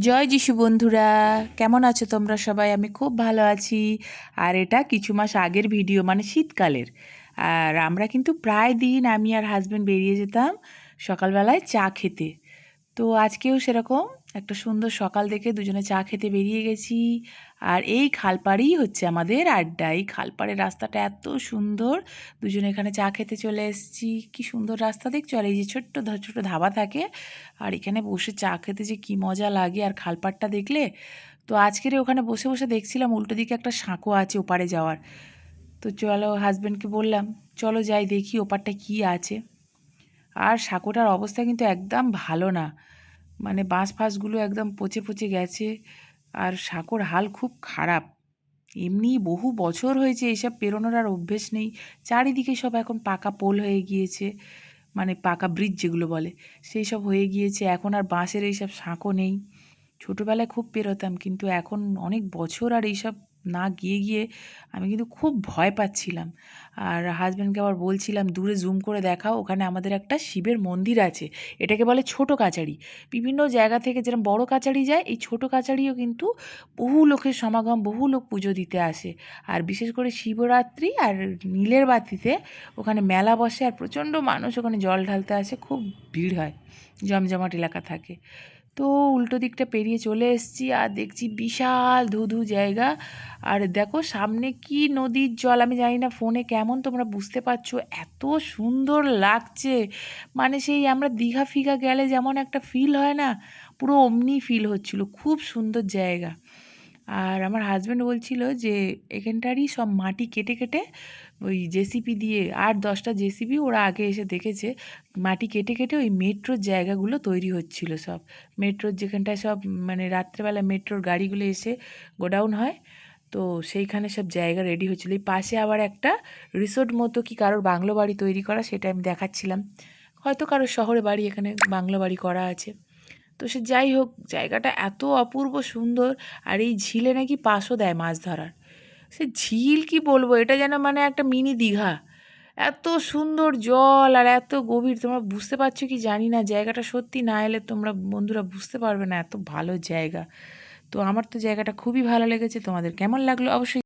জয় যিশু বন্ধুরা, কেমন আছো তোমরা সবাই? আমি খুব ভালো আছি। আর এটা কিছু মাস আগের ভিডিও, মানে শীতকালের। আর আমরা কিন্তু প্রায় দিন আমি আর হাজব্যান্ড বেরিয়ে যেতাম সকালবেলায় চা খেতে। তো আজকেও সেরকম একটা সুন্দর সকাল দেখে দুজনে চা খেতে বেরিয়ে গেছি। আর এই খালপাড়েই হচ্ছে আমাদের আড্ডা। এই খালপাড়ের রাস্তাটা এত সুন্দর, দুজনে এখানে চা খেতে চলে এসেছি। কি সুন্দর রাস্তা দেখছো? আর এই যে ছোট্ট ছোট্ট ধাবা থাকে, আর এখানে বসে চা খেতে যে কি মজা লাগে। আর খালপাড়টা দেখলে তো আজকের ওখানে বসে বসে দেখছিলাম উল্টো দিকে একটা সাঁকো আছে ওপারে যাওয়ার। তো চলো, হাজব্যান্ডকে বললাম চলো যাই দেখি ওপারটা কি আছে। আর সাঁকোটার অবস্থা কিন্তু একদম ভালো না, মানে বাঁশ ফাঁসগুলো একদম পচে পচে গেছে। আর সাঁকোর হাল খুব খারাপ। এমনি বহু বছর হয়েছে এইসব পেরোনোর আর অভ্যেস নেই। চারিদিকে সব এখন পাকা পোল হয়ে গিয়েছে, মানে পাকা ব্রিজ যেগুলো বলে সেই সব হয়ে গিয়েছে। এখন আর বাঁশের এইসব সাঁকো নেই। ছোটোবেলায় খুব পেরোতাম, কিন্তু এখন অনেক বছর আর এইসব না গিয়ে গিয়ে আমি কিন্তু খুব ভয় পাচ্ছিলাম। আর হাজব্যান্ডকে আবার বলছিলাম দূরে জুম করে দেখাও, ওখানে আমাদের একটা শিবের মন্দির আছে। এটাকে বলে ছোট কাচারি। বিভিন্ন জায়গা থেকে যেরকম বড় কাচারি যায়, এই ছোট কাচারিও কিন্তু বহু লোকের সমাগম, বহু লোক পুজো দিতে আসে। আর বিশেষ করে শিবরাত্রি আর নীলের বাতিতে ওখানে মেলা বসে, আর প্রচণ্ড মানুষ ওখানে জল ঢালতে আসে, খুব ভিড় হয়, জমজমাট এলাকা থাকে। তো উল্টো দিকটা পেরিয়ে চলে এসেছি আর দেখছি বিশাল ধুধু জায়গা। আর দেখো সামনে কি নদীর জল, আমি জানি না ফোনে কেমন তোমরা বুঝতে পারছো, এত সুন্দর লাগছে। মানে সেই আমরা দীঘা ফিঘা গেলে যেমন একটা ফিল হয় না, পুরো অমনি ফিল হচ্ছিল। খুব সুন্দর জায়গা। আর আমার হাজব্যান্ড বলছিল যে এখানটারই সব মাটি কেটে কেটে ওই জেসিপি দিয়ে, 8-10টা জেসিপি ওরা আগে এসে দেখেছে, মাটি কেটে কেটে ওই মেট্রোর জায়গাগুলো তৈরি হচ্ছিল সব। মেট্রোর যেখানটায় সব, মানে রাত্রেবেলা মেট্রোর গাড়িগুলো এসে গোডাউন হয়, তো সেইখানে সব জায়গা রেডি হচ্ছিলো। এই পাশে আবার একটা রিসোর্ট মতো কি কারোর বাংলো বাড়ি তৈরি করা, সেটা আমি দেখাচ্ছিলাম। হয়তো কারোর শহরে বাড়ি এখানে বাংলো বাড়ি করা আছে। তো সে যাই হোক, জায়গাটা এত অপূর্ব সুন্দর। আর এই ঝিলে নাকি পাসও দেয় মাছ ধরার। সে ঝিল কি বলবো, এটা যেন মানে একটা মিনি দীঘা। এত সুন্দর জল আর এত গভীর, তোমরা বুঝতে পারছো কি জানি না, জায়গাটা সত্যি না এলে তোমরা বন্ধুরা বুঝতে পারবে না, এত ভালো জায়গা। তো আমার তো জায়গাটা খুবই ভালো লেগেছে। তোমাদের কেমন লাগলো অবশ্যই